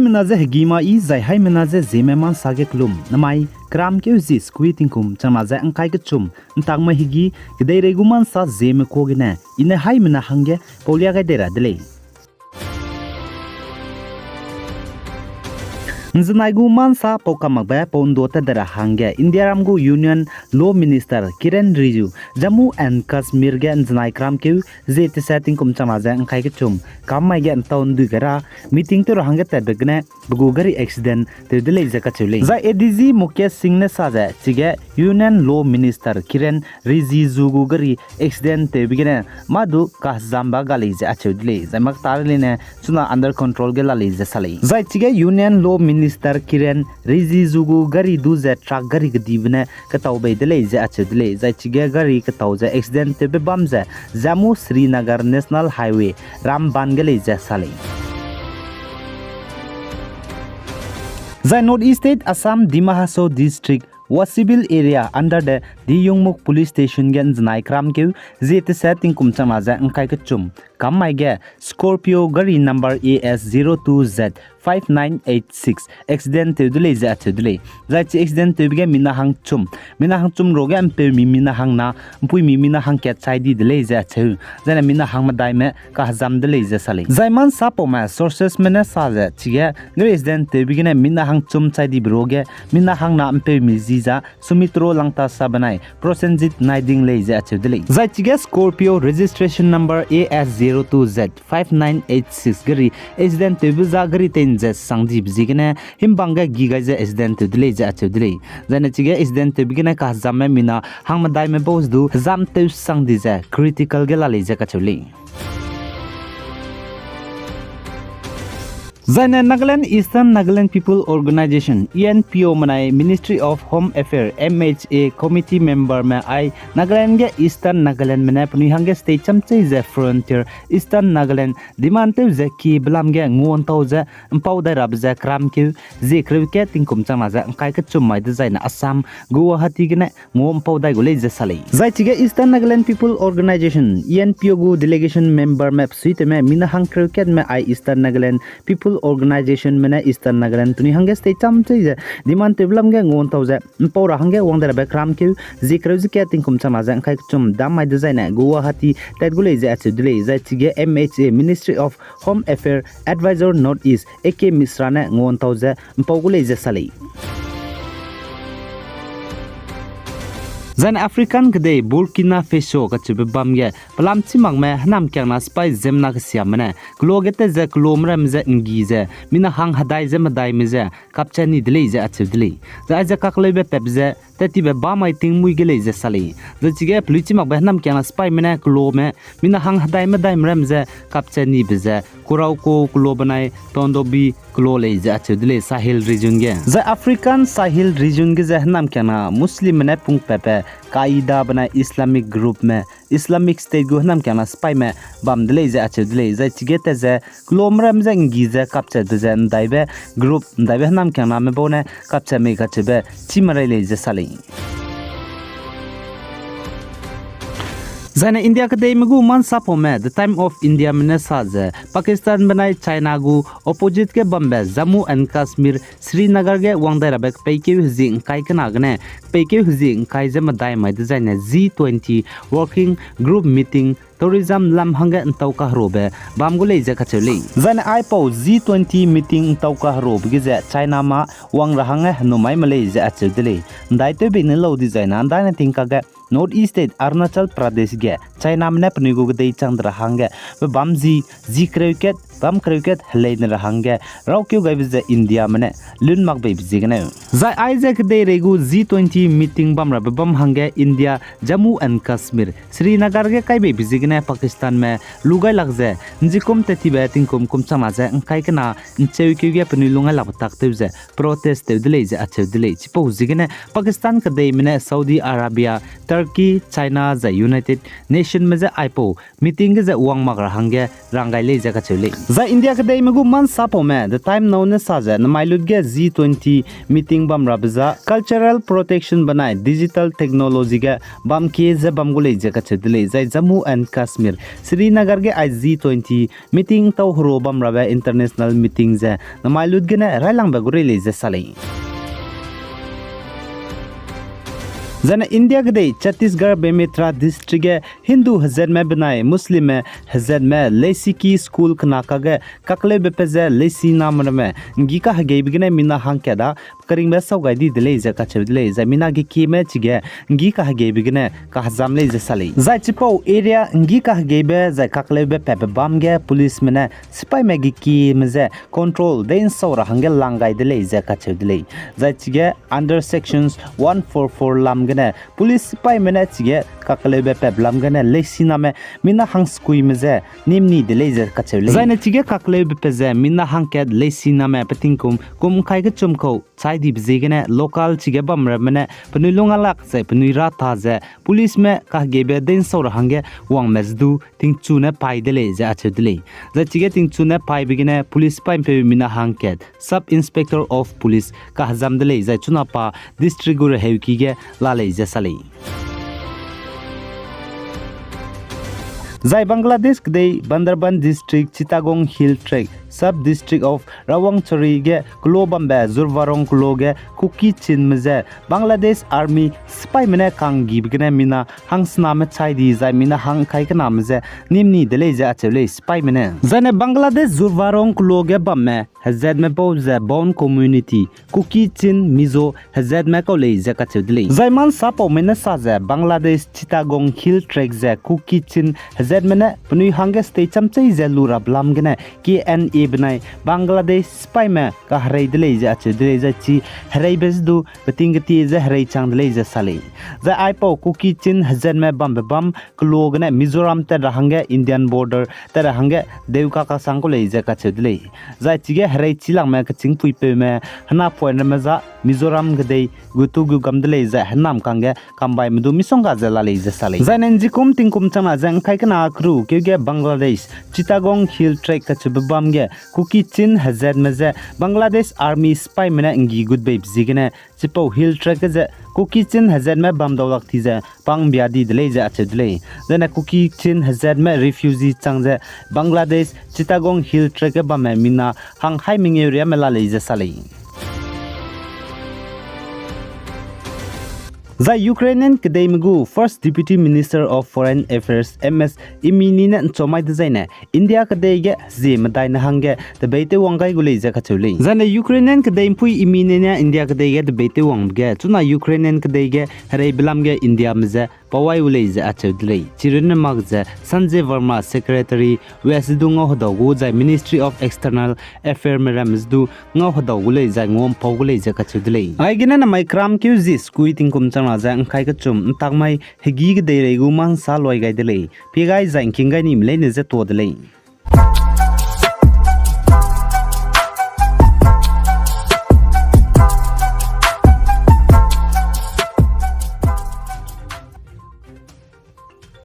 menaze hegima I zai hai menaze zeme man sage klum namai kram ke uzi squeating kum chama zai angkai ke chum ntang ma higi gidai reguman sa zeme ko gine ine hai mena hange polia ga dera dele Nzanaigu mansa pokamakba pondota dara hange India ramgu Union Law Minister Kiren Rijiju Jammu and Kashmir ge nzanai kram ke zete setting kum chamaza angkai ke chum kamai ge antaun du gara meeting to hange tabegne bugugari accident te dele zaka chule za ADG Mukesh Singh ne saja chige Union Law Minister Kiren Rijiju gugari accident te bigene madu kahzamba gali je achudle za mak tarline suna under control ge lali je salai za chige Union Law Minister Kiren Rijiju gari du ze truck gari gedibne katau be dele je achudle za chige gari katau je accident te be bamze Jammu Srinagar National Highway Ramban gele je salai The Northeast State Assam Dima Hasao District Wasibil area under the Diyungmuk police station gen znai kram ke zete setting kum chamaza angkai ke chum kamai ge Scorpio gari number AS02Z 5986 accident te dule za chudle za chi accident te bige mina hang chum roge am pe mi mina hang na pui mi mina hang ket side di dule za chu zana mina hang ma dai me ka hazam dule za sale zaiman sapo ma sources mena sa za chi ge accident te bige na mina hang chum side di broge mina hang na am pe mi ziza sumitro langta sabanai prosenjit naiding le za chudle za chi ge Scorpio registration number AS02Z 5986 gari accident te buza gari ten je sangji bjigene himbanga giga je accident te dile je achudile jana chige accident te bigene ka jamme mina hangma dai me boss du jam te sangdi je critical ge lali je ka chuli Zana Nagaland Eastern Nagaland People Organization ENPO manai Ministry of Home Affairs MHA committee member ma I Nagaland ge Eastern Nagaland mena puni hange state chamche je frontier Eastern Nagaland dimante je ki blam ge ngon tau je empau da rab je kram ki je krike tingkum chama je kai ka chumai de zaina Assam Guwahati ge ne ngom pau dai gole je salai zai chige Eastern Nagaland People Organization ENPO gu delegation member map suite me mina hang krike me I Eastern Nagaland People Organization mena Eastern Nagaland tuni hange state chamche je diman teblam ge ngon tau je pora hange wangdara be kram ke zikra zike tingkum chama je kai chum damai design Guwahati tagule je achudle je chige MHA Ministry of Home Affairs Advisor Northeast AK Misra ne ngon tau je pogule je salai Zan African gde Burkina Faso ka chibe bamge palam chimang me hanam kyang na spy zemna ka siamne klogete ze klomra mze ngi ze mina hang hadai ze madai mize kapchani dile ze achudle za za kaklebe pebze tetibe ba mai ting mui gele ze sali za chige pluchimak be hanam kyang na spy mena klome mina hang hadai madai mramze kapchani bize kurau ko klobanai tondobi klole ze achudle Sahel region ge za African Sahel region ge ze hanam kyang na muslim ne pung pepe कायदा बना Islamic group में Islamic state गु नाम क्या ना spy में बम दले जे अच्छे दले जे चिगेते जे क्लोमरम जे गिजे कपचे जे दाइबे ग्रुप दाइबे नाम क्या ना में बोने कपचे में कचबे चिमरे ले जे साली Zana India ka day magu man sapo me the time of India mena saje Pakistan banai China gu opposite ke Bombay Jammu and Kashmir Srinagar ge wangdai rabek peike huzing kai kana gne peike huzing kai jama dai mai design G20 working group meeting tourism lam hange ntauka hrobe bamgule je khacheli zana ai pau G20 meeting ntauka hrobe ge je China ma wang rahange numai male je achudele dai te be ne lo design an dai na tingka ge Northeast State Arunachal Pradesh ge China mne pnigu ge dei chandra hange bamji ji cricket bam cricket hlein rahange raukyu ge je India mne lun mak be bijigne zai Isaac de regu G20 meeting bam ra bam hange India Jammu and Kashmir Srinagar ge kai be bijigne Pakistan में लुगाई लगजे जिकुम तेती batting कुम कुम समाजे अंकाई के ना इंचेवी क्यों गया पनी लुगाई लगताकते हुए प्रोटेस्ट ते दिले जे अच्छे दिले चिपो जिगने पाकिस्तान का दे मिने सऊदी अरबिया टर्की चाइना जे यूनाइटेड नेशन में जे आईपो मीटिंग जे उवांग मगर हंगे रंगाई ले जे कचले za India ke dei magu man sapo me the time now ne saja na mailud ge G20 meeting bam rabza cultural protection banai digital technology ge bam ke je bam gulei je ka chedle zai Jammu and Kashmir Srinagar ge ai G20 meeting tau hro bam rabe international meeting je na mailud ge ne railang ba gurei le je salai जना India के दे Chhattisgarh बेमेत्रा district के हिंदू हजर में बनाए मुस्लिम में हजर में लेसी की स्कूल नाका के ककले बेपेजे लेसी नाम में गीका हगे बिगने मिना हांग केदा करिंग में सौ गाइदी दिले जे का दिले जे मिना गी की में चिगे गीका हगे बिगने का हजाम ले जे साले जाय चिपो एरिया गीका हगे बे जे ककले बे पे बम गे पुलिस में सिपाई में गी की में जे कंट्रोल देन सौ रहांगे लांगाई दिले जे का दिले जाय चिगे अंडर सेक्शंस 144 लाम पुलिस सिपाई में चिगे ककले बे पेबलम गने लेसिना में मिना हांग स्कुई में जे निमनी दिले जे कचले जाने चिगे ककले बे पेजे मिना हांग के लेसिना में पतिंकुम कुम खाइ के चुमखौ चाइदी बिजे गने लोकल चिगे बमर में पनुलुंगा लाक से पनुरा था जे पुलिस में का गेबे दिन सौर हंगे वांग मेजदु तिंगचु ने पाइ दिले जे अचदिले जे चिगे तिंगचु ने पाइ बिगने पुलिस पाइ पे मिना हांग के सब इंस्पेक्टर ऑफ पुलिस का हजाम दिले जे चुनापा डिस्ट्रिक्ट गुर हेउकी गे लाले जे साले जाय बांग्लादेश के Bandarban district Chittagong hill tract sub district of Rowangchhari गे क्लो बम्बे जुरवारोंग क्लो गे कुकी चिन मजे बांग्लादेश आर्मी सिपाई मने कांग गिबगने मिना हांसना में चाइदी जाय मिना हांग खाइ के नाम जे निमनी दले जे अचले सिपाई मने जाने बांग्लादेश जुरवारोंग क्लो गे बम्मे हजेद में बोजे बोन कम्युनिटी कुकी चिन मिजो हजेद में को ले जे कचदले जायमान सापो मने साजे बांग्लादेश चिटागोंग हिल ट्रैक जे कुकी चिन हजेद मने पनुई हांगे स्टे चमचै जे लुरा ब्लाम गने KNA बनाई बांग्लादेश स्पाई में का हराई दिले जे अच्छे दिले जे ची हराई बेजदू बतिंग गति जे हराई चांग दिले जे साले जे आइपो कुकी चिन हजन में बम क्लोग ने मिजोरम ते रहंगे इंडियन बॉर्डर ते रहंगे देवका का सांग को ले जे का दिले जे चिगे हराई चिलांग में कचिंग पुइपे में हना पॉइंट में जा मिजोरम गदे गुतु गु गम दिले जे हनाम कांगे कंबाई मदु मिसोंगा जे लाले जे साले जे नंजिकुम तिंकुम चमा जंग खाइकना crew केगे Bangladesh Chittagong hill track का चबबम गे कुकी चिन हजेद मजे बांग्लादेश आर्मी स्पाई में इंगी गुड बेब जिगने चिपो हिल ट्रैक जे कुकी चिन हजेद में बम दौलक थी जे पांग बियादी दिले जे अच्छे दिले जेना कुकी चिन हजेद में रिफ्यूजी चंग जे बांग्लादेश चिटागोंग हिल ट्रैक बम में मिना हांग हाई मिंग एरिया में लाले जे साले जा यूक्रेनियन कदेमगु first deputy minister of foreign affairs MS इमिनिन चोमाइ दजाइने इंडिया कदेगे जेम दाइन हंगे द बेते वंगाई गुले जे खचुले जाने यूक्रेनियन कदेमपुई इमिनिन इंडिया कदेगे द बेते वंगगे चुना यूक्रेनियन कदेगे हरे बिलामगे इंडिया मजे पवाई उले जे अचुले चिरन मगजे संजय वर्मा सेक्रेटरी वेसदुंगो हदगु जा मिनिस्ट्री ऑफ एक्सटर्नल अफेयर मेरामजदु ngो हदगुले जा ngom पगुले जे खचुले आइगिना न माइक्राम Q ji स्कुइटिंग कुमचा जang khai ka chum takmai hegi ge dei regu man sa loi gai de lei pigai jang king gai nim le ne je to de lei